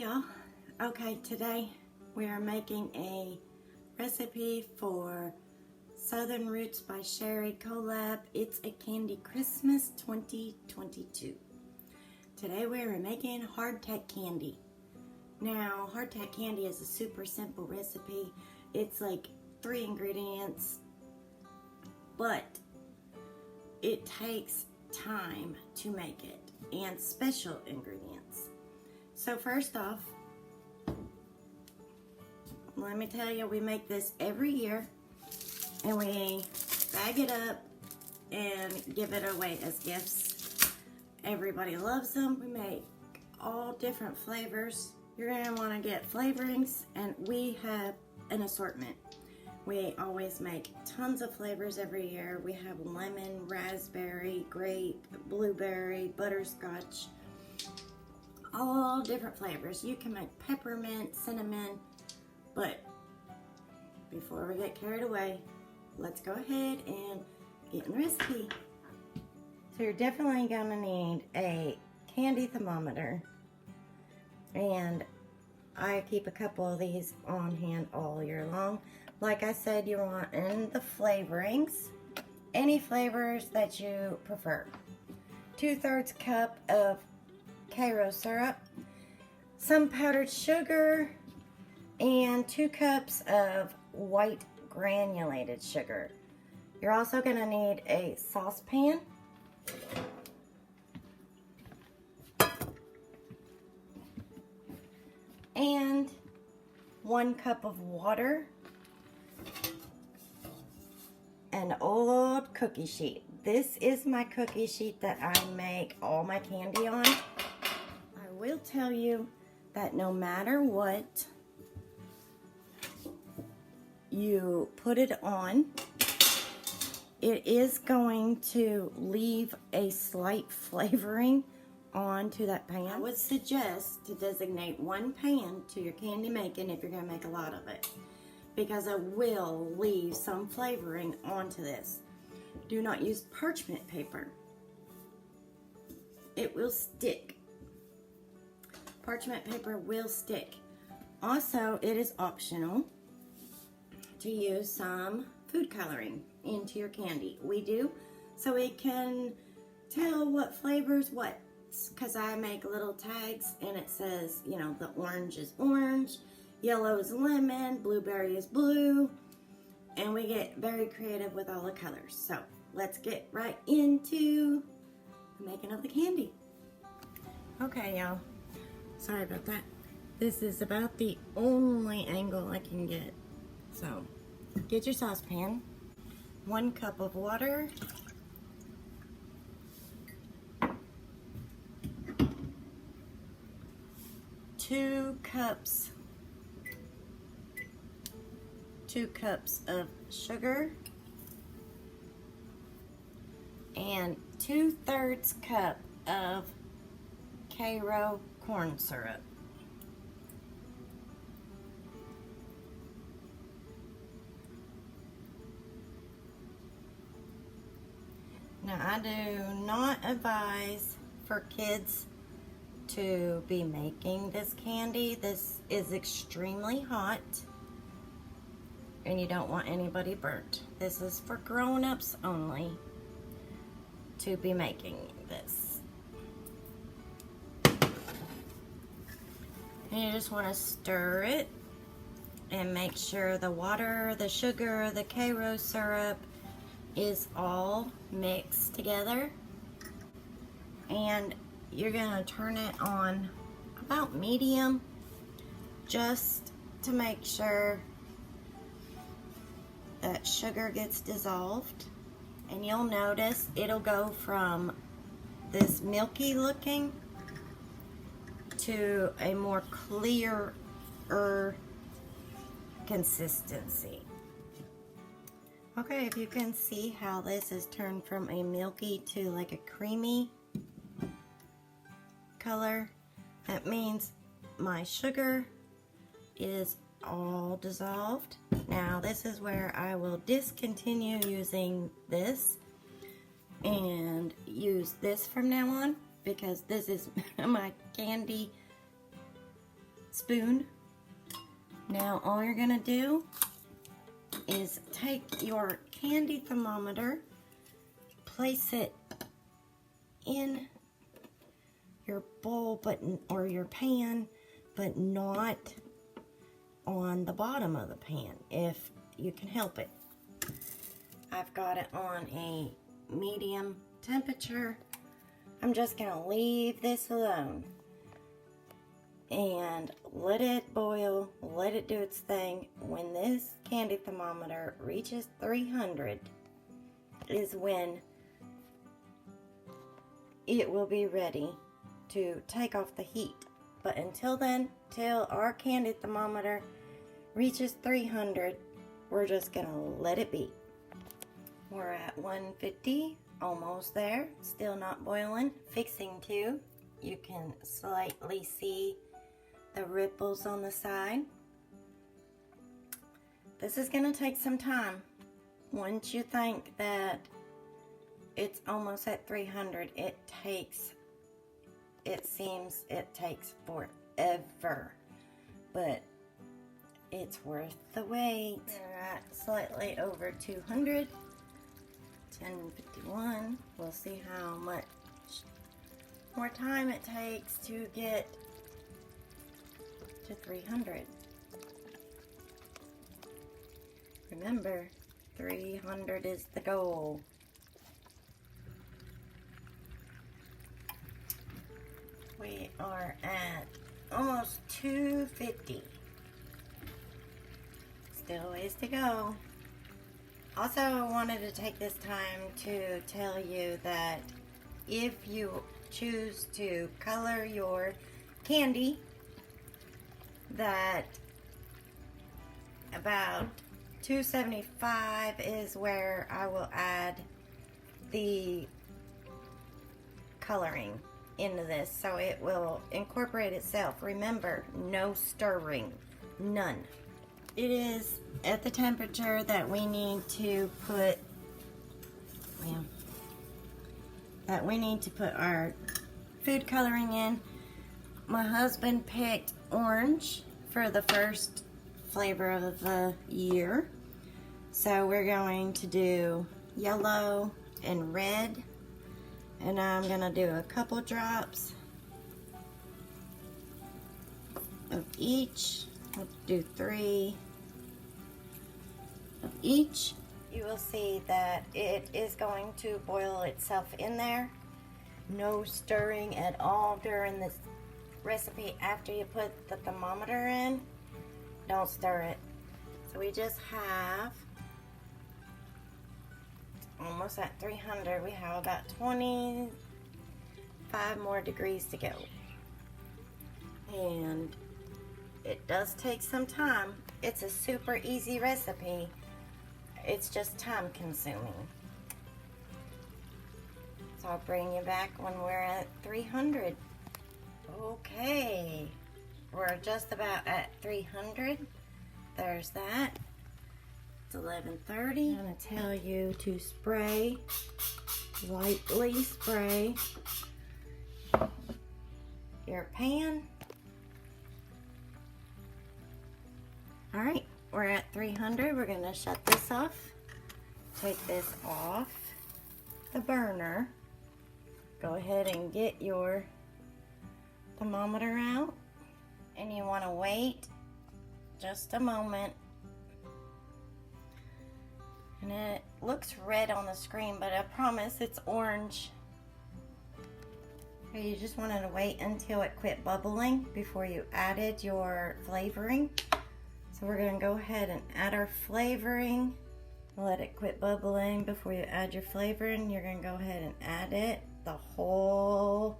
y'all. Okay, today we are making a recipe for Southern Roots by Sherry collab. It's a Candy Christmas 2022. Today we are making hardtack candy. Now, hardtack candy is a super simple recipe. It's like 3 ingredients, but it takes time to make it and special ingredients. So first off, let me tell you, we make this every year and we bag it up and give it away as gifts. Everybody loves them. We make all different flavors. You're gonna wanna get flavorings, and we have an assortment. We always make tons of flavors every year. We have lemon, raspberry, grape, blueberry, butterscotch, all different flavors. You can make peppermint, cinnamon, but before we get carried away, let's go ahead and get in the recipe. So you're definitely gonna need a candy thermometer, and I keep a couple of these on hand all year long. Like I said, you want in the flavorings, any flavors that you prefer. 2/3 cup of Cairo syrup, some powdered sugar, and 2 cups of white granulated sugar. You're also gonna need a saucepan, and 1 cup of water, an old cookie sheet. This is my cookie sheet that I make all my candy on. I will tell you that no matter what you put it on, it is going to leave a slight flavoring onto that pan. I would suggest to designate 1 pan to your candy making if you're going to make a lot of it, because it will leave some flavoring onto this. Do not use parchment paper. It will stick. Parchment paper will stick. Also, it is optional to use some food coloring into your candy. We do, so we can tell what flavors what, because I make little tags and it says, you know, the orange is orange, yellow is lemon, blueberry is blue, and we get very creative with all the colors. So let's get right into the making of the candy. Okay, y'all, sorry about that. This is about the only angle I can get. So get your saucepan, 1 cup of water, 2 cups of sugar, and 2/3 cup of Cairo corn syrup. Now, I do not advise for kids to be making this candy. This is extremely hot, and you don't want anybody burnt. This is for grown-ups only to be making this. And you just want to stir it and make sure the water, the sugar, the Cairo syrup is all mixed together. And you're gonna turn it on about medium, just to make sure that sugar gets dissolved. And you'll notice it'll go from this milky looking to a more clearer consistency. Okay, if you can see how this is turned from a milky to like a creamy color, that means my sugar is all dissolved. Now this is where I will discontinue using this and use this from now on, because this is my candy spoon. Now all you're gonna do is take your candy thermometer, place it in your bowl or your pan, but not on the bottom of the pan if you can help it. I've got it on a medium temperature. I'm just gonna leave this alone and let it boil, let it do its thing. When this candy thermometer reaches 300 is when it will be ready to take off the heat. But until then, till our candy thermometer reaches 300, we're just gonna let it be. We're at 150, almost there, still not boiling, fixing to. You can slightly see the ripples on the side. This is gonna take some time. Once you think that it's almost at 300, it seems it takes forever, but it's worth the wait. We're at slightly over 200, 10:51. We'll see how much more time it takes to get to 300. Remember, 300 is the goal. We are at almost 250. Still ways to go. Also, I wanted to take this time to tell you that if you choose to color your candy, that about 275 is where I will add the coloring into this, so it will incorporate itself. Remember, no stirring, none. It is at the temperature that we need to put our food coloring in. My husband picked orange for the first flavor of the year, so we're going to do yellow and red, and I'm gonna do a couple drops of each. I'll do 3 of each. You will see that it is going to boil itself in there. No stirring at all during this recipe. After you put the thermometer in, don't stir it. So we just have almost at 300. We have about 25 more degrees to go, and it does take some time. It's a super easy recipe. It's just time consuming. So I'll bring you back when we're at 300. Okay, we're just about at 300. There's that. It's 11:30. I'm gonna tell you to spray, lightly spray your pan. All right, we're at 300. We're gonna shut this off. Take this off the burner. Go ahead and get your thermometer out, and you want to wait just a moment. And it looks red on the screen, but I promise it's orange. Okay, you just wanted to wait until it quit bubbling before you added your flavoring. So we're going to go ahead and add our flavoring. Let it quit bubbling before you add your flavoring. You're going to go ahead and add it, the whole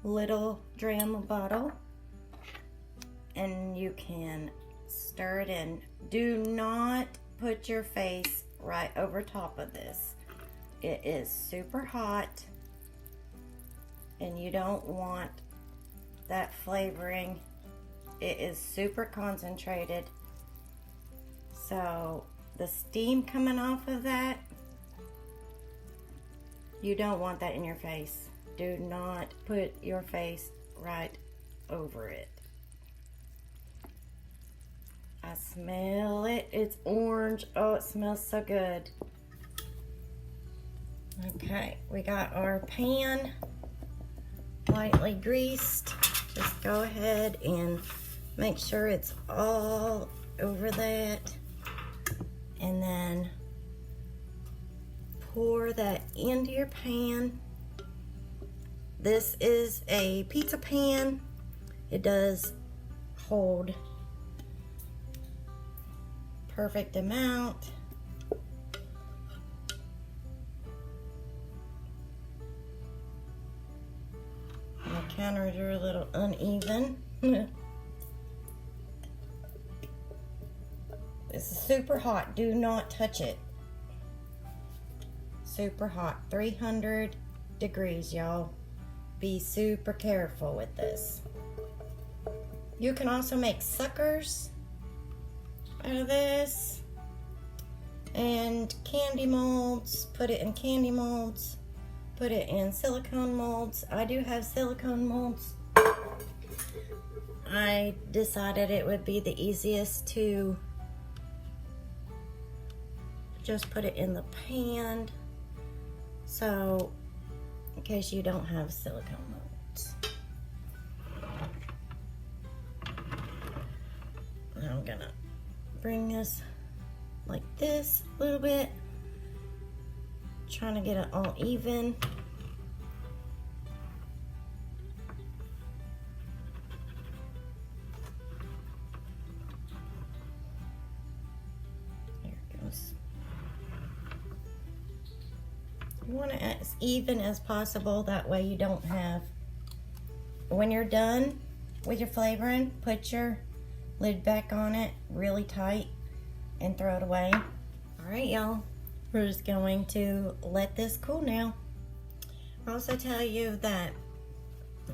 little dram bottle, and you can stir it in. Do not put your face right over top of this. It is super hot, and you don't want that flavoring. It is super concentrated, so the steam coming off of that, you don't want that in your face. Do not put your face right over it. I smell it. It's orange. Oh, it smells so good. Okay, we got our pan lightly greased. Just go ahead and make sure it's all over that. And then pour that into your pan. This is a pizza pan. It does hold perfect amount. My counters are a little uneven. This is super hot. Do not touch it. Super hot. 300 degrees, y'all. Be super careful with this. You can also make suckers out of this. And candy molds. Put it in candy molds. Put it in silicone molds. I do have silicone molds. I decided it would be the easiest to just put it in the pan. So, in case you don't have silicone molds. I'm gonna bring this like this a little bit. Trying to get it all even. There it goes. You want it as even as possible, that way you don't have, when you're done with your flavoring, put your lid back on it really tight and throw it away. All right, y'all. We're just going to let this cool now. I'll also tell you that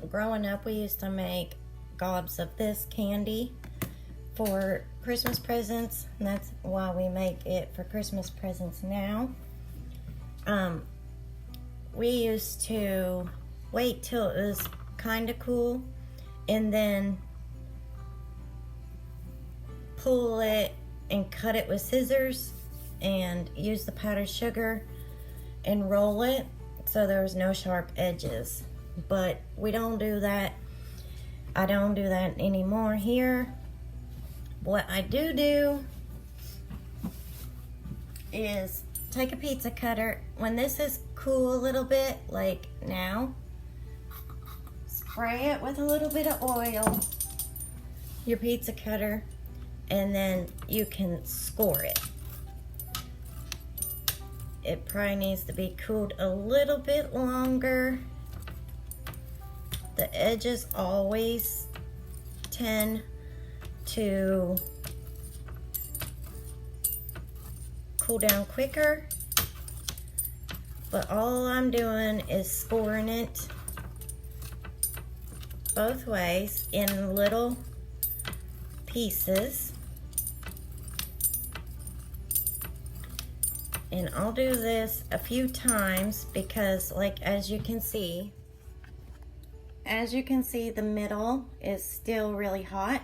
growing up, we used to make gobs of this candy for Christmas presents, and that's why we make it for Christmas presents now. We used to wait till it was kind of cool and then pull it and cut it with scissors and use the powdered sugar and roll it so there's no sharp edges. But we don't do that. I don't do that anymore here. What I do is take a pizza cutter. When this is cool a little bit, like now, spray it with a little bit of oil, your pizza cutter, and then you can score it. It probably needs to be cooled a little bit longer. The edges always tend to cool down quicker, but all I'm doing is scoring it both ways in little pieces. And I'll do this a few times because, like, as you can see, the middle is still really hot,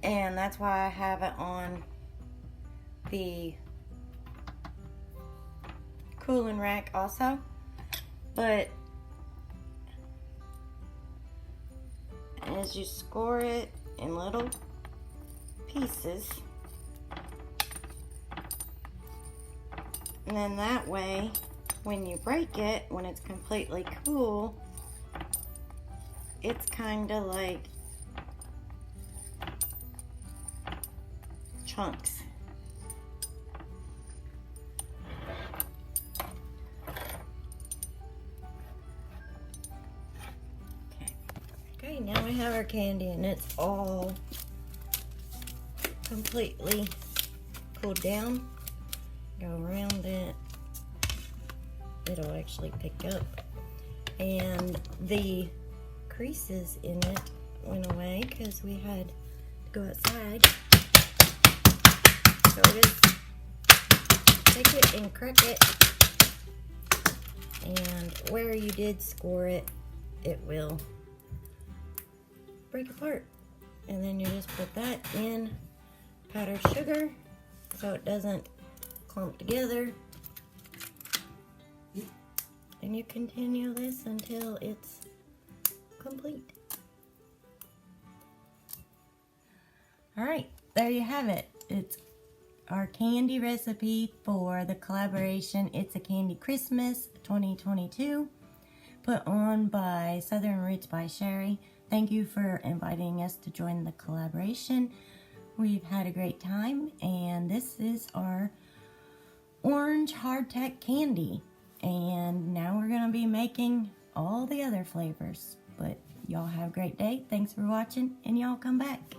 and that's why I have it on the cooling rack also. But as you score it in little pieces, and then that way, when you break it, when it's completely cool, it's kind of like chunks. Okay, now we have our candy and it's all completely cooled down. Go around it. It'll actually pick up. And the creases in it went away because we had to go outside. So just take it and crack it. And where you did score it, it will break apart. And then you just put that in powdered sugar so it doesn't clump together. And you continue this until it's complete. All right, there you have it. It's our candy recipe for the collaboration It's a Candy Christmas 2022, put on by Southern Roots by Sherry. Thank you for inviting us to join the collaboration. We've had a great time, and this is our orange hardtack candy. And now we're gonna be making all the other flavors. But y'all have a great day. Thanks for watching, and y'all come back.